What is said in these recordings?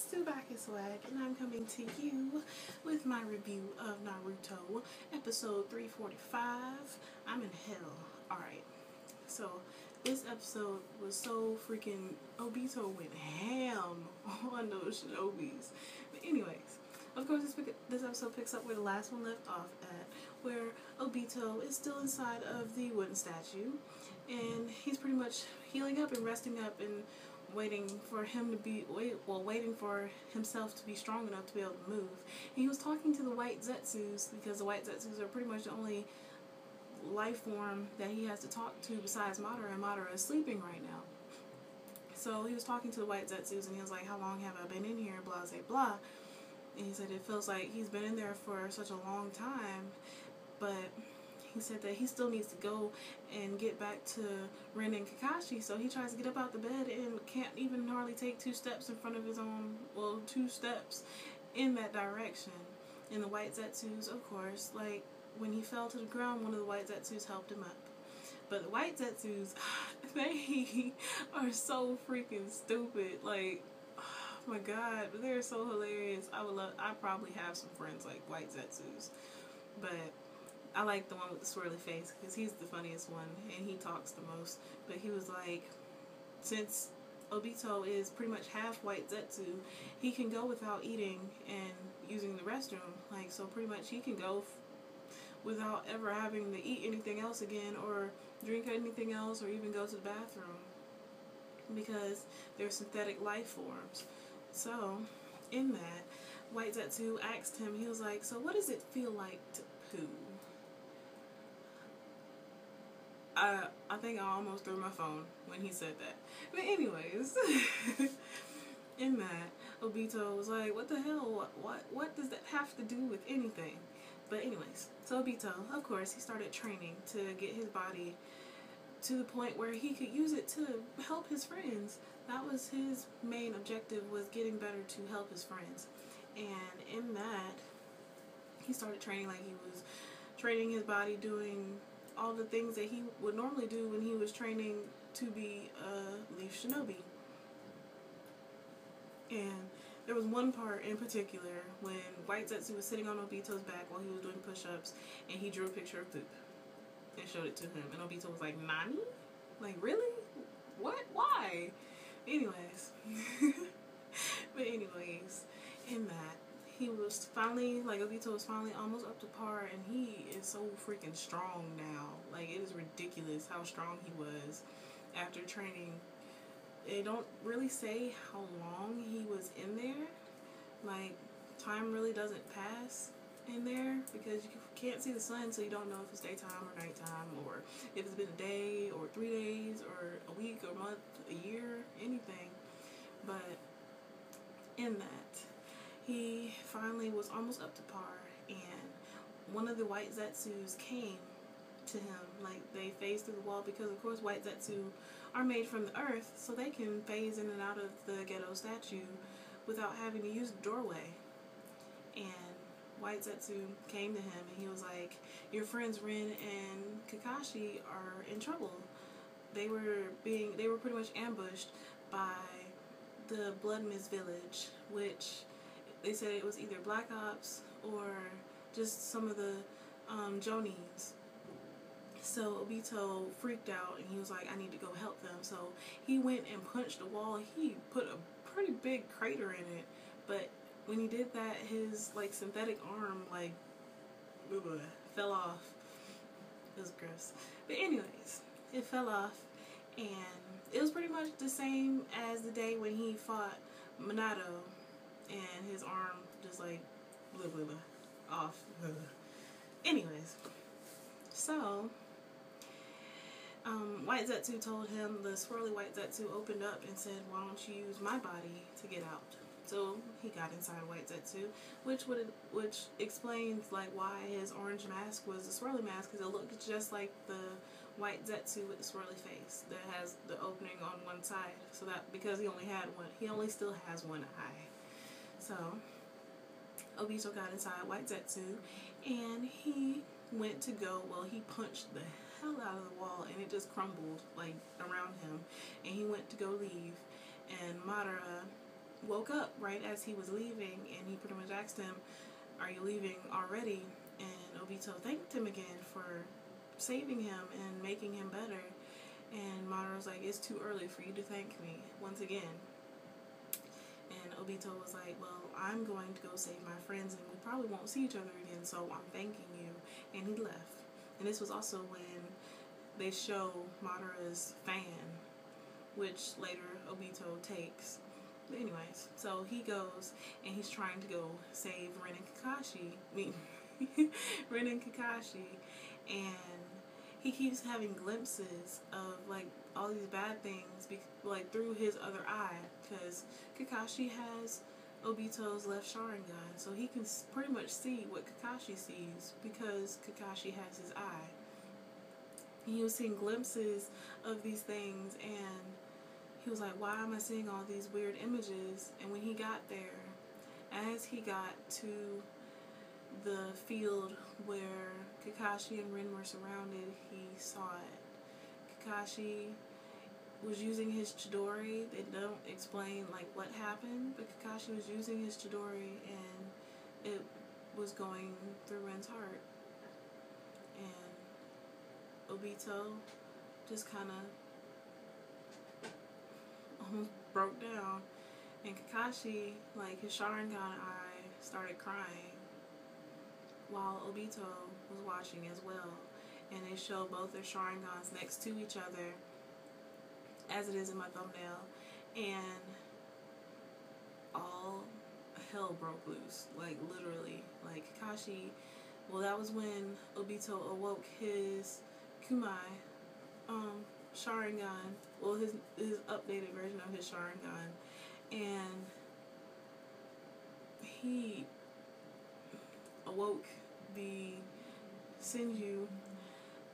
TsubakiSwagg, and I'm coming to you with my review of Naruto, episode 345. I'm in hell. Alright, so this episode was so freaking... Obito went ham on those shinobis. But anyways, of course this episode picks up where the last one left off at, where Obito is still inside of the wooden statue, and he's pretty much healing up and resting up and waiting for himself to be strong enough to be able to move. And he was talking to the white Zetsus, because the white Zetsus are pretty much the only life form that he has to talk to besides Madara, and Madara is sleeping right now. So he was talking to the white Zetsus, and he was like, how long have I been in here, blah, blah, blah. And he said it feels like he's been in there for such a long time, but he said that he still needs to go and get back to Rin and Kakashi, so he tries to get up out the bed and can't even hardly take 2 steps in front of his own, 2 steps in that direction. And the white Zetsus, of course, like, when he fell to the ground, one of the white Zetsus helped him up. But the white Zetsus, they are so freaking stupid. Like, oh my god, they're so hilarious. I probably have some friends like white Zetsus. But I like the one with the swirly face, because he's the funniest one, and he talks the most. But he was like, since Obito is pretty much half white Zetsu, he can go without eating and using the restroom. Like, so pretty much he can go without ever having to eat anything else again, or drink anything else, or even go to the bathroom, because they're synthetic life forms. So, in that, white Zetsu asked him, he was like, so what does it feel like to poo? I think I almost threw my phone when he said that. But anyways, in that, Obito was like, what the hell? What does that have to do with anything? But anyways, so Obito, of course, he started training to get his body to the point where he could use it to help his friends. That was his main objective, was getting better to help his friends. And in that, he started training like he was training his body, doing all the things that he would normally do when he was training to be a Leaf Shinobi. And there was one part in particular when white Zetsu was sitting on Obito's back while he was doing push-ups, and he drew a picture of poop and showed it to him, and Obito was like, Nani? Like, really? What? Why? Anyways. But anyways, in that, he was finally, like, Obito was finally almost up to par, and he is so freaking strong now. Like, it is ridiculous how strong he was after training. They don't really say how long he was in there. Like, time really doesn't pass in there, because you can't see the sun, so you don't know if it's daytime or nighttime, or if it's been a day, or 3 days, or a week, or a month, a year, anything. But in that, he finally was almost up to par, and one of the white Zetsus came to him. Like, they phased through the wall, because of course white Zetsu are made from the earth, so they can phase in and out of the ghetto statue without having to use the doorway. And white Zetsu came to him, and he was like, your friends Rin and Kakashi are in trouble. They were pretty much ambushed by the Blood Mist village, which they said it was either Black Ops or just some of the Jonins. So Obito freaked out, and he was like, I need to go help them. So he went and punched the wall. He put a pretty big crater in it, but when he did that, his like synthetic arm like fell off. It was gross. But anyways, it fell off, and it was pretty much the same as the day when he fought Minato, and his arm just like off. Anyways, so white Zetsu told him, the swirly white Zetsu opened up and said, why don't you use my body to get out? So he got inside white Zetsu, which explains like why his orange mask was a swirly mask, because it looked just like the white Zetsu with the swirly face that has the opening on one side. So that, because he only had one, he only still has one eye. So Obito got inside white Zetsu, and he went to go, he punched the hell out of the wall, and it just crumbled like around him, and he went to go leave, and Madara woke up right as he was leaving, and he pretty much asked him, "Are you leaving already?" And Obito thanked him again for saving him and making him better. And Madara was like, "It's too early for you to thank me once again." And Obito was like, "Well, I'm going to go save my friends, and we probably won't see each other again, so I'm thanking you." And he left. And this was also when they show Madara's fan, which later Obito takes. But anyways, so he goes and he's trying to go save Rin and Kakashi. Rin and Kakashi. And he keeps having glimpses of like all these bad things like through his other eye, because Kakashi has Obito's left Sharingan, so he can pretty much see what Kakashi sees because Kakashi has his eye. He was seeing glimpses of these things, and he was like, "Why am I seeing all these weird images?" And when he got there, as he got to the field where Kakashi and Rin were surrounded, he saw it. Kakashi was using his Chidori. They don't explain like what happened, but Kakashi was using his Chidori, and it was going through Rin's heart. And Obito just kind of almost broke down, and Kakashi, like his Sharingan eye, started crying while Obito was watching as well. And they show both their Sharingans next to each other, as it is in my thumbnail, and all hell broke loose, like literally. Like Kakashi, well, that was when Obito awoke his Kumai Sharingan, well, his updated version of his Sharingan, and he awoke the Senju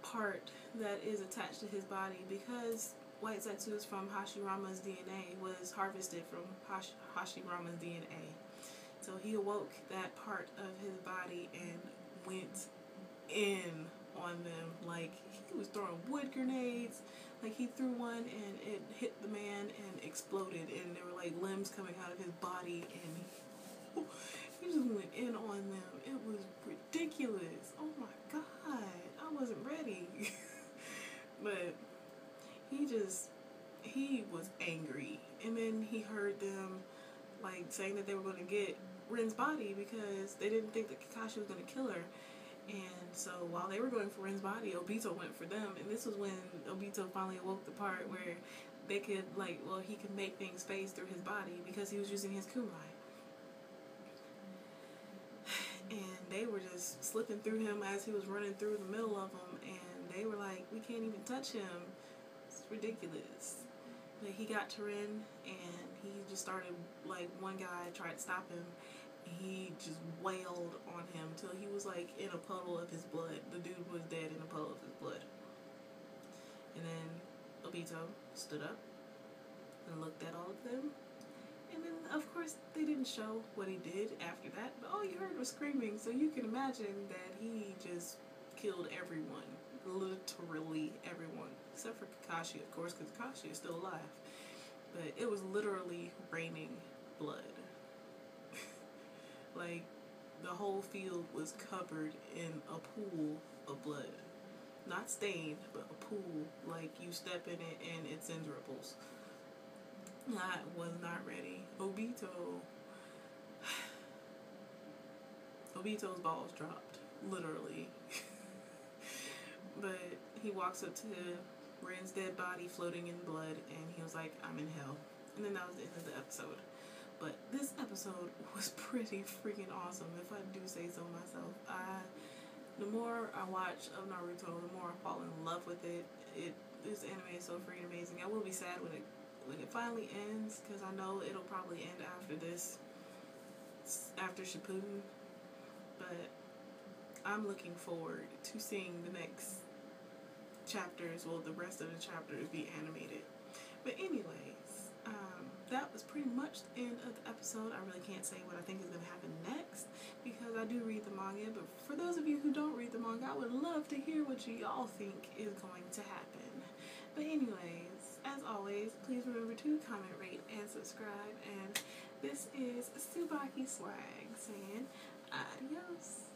part that is attached to his body, because White Zetsu is from Hashirama's DNA, was harvested from Hashirama's DNA. So he awoke that part of his body and went in on them. Like, he was throwing wood grenades. Like, he threw one and it hit the man and exploded, and there were like limbs coming out of his body, and he just went in on them. It was ridiculous. Oh my god, I wasn't ready. But he was angry. And then he heard them like saying that they were going to get Rin's body because they didn't think that Kakashi was going to kill her. And so while they were going for Rin's body, Obito went for them. And this was when Obito finally awoke the part where they could, like, well, he could make things phase through his body because he was using his Kumai. And they were just slipping through him as he was running through the middle of them. And they were like, "We can't even touch him. It's ridiculous." But he got to Rin, and he just started, like, one guy tried to stop him. He just wailed on him till he was like in a puddle of his blood. The dude was dead in a puddle of his blood. And then Obito stood up and looked at all of them. And then, of course, they didn't show what he did after that, but all you heard was screaming, so you can imagine that he just killed everyone. Literally everyone. Except for Kakashi, of course, because Kakashi is still alive. But it was literally raining blood. Like, the whole field was covered in a pool of blood. Not stained, but a pool. Like, you step in it and it sends ripples. I was not ready. Obito's balls dropped. Literally. But he walks up to Rin's dead body floating in blood, and he was like, "I'm in hell." And then that was the end of the episode. But this episode was pretty freaking awesome, if I do say so myself. The more I watch of Naruto, the more I fall in love with it. This anime is so freaking amazing. I will be sad when it finally ends, because I know it'll probably end after this, after Shippuden. But I'm looking forward to seeing the next chapters, well, the rest of the chapters be animated. But anyways, that was pretty much the end of the episode. I really can't say what I think is going to happen next, because I do read the manga. But for those of you who don't read the manga, I would love to hear what y'all think is going to happen. But anyways, as always, please remember to comment, rate, and subscribe. And This is TsubakiSwagg saying adios.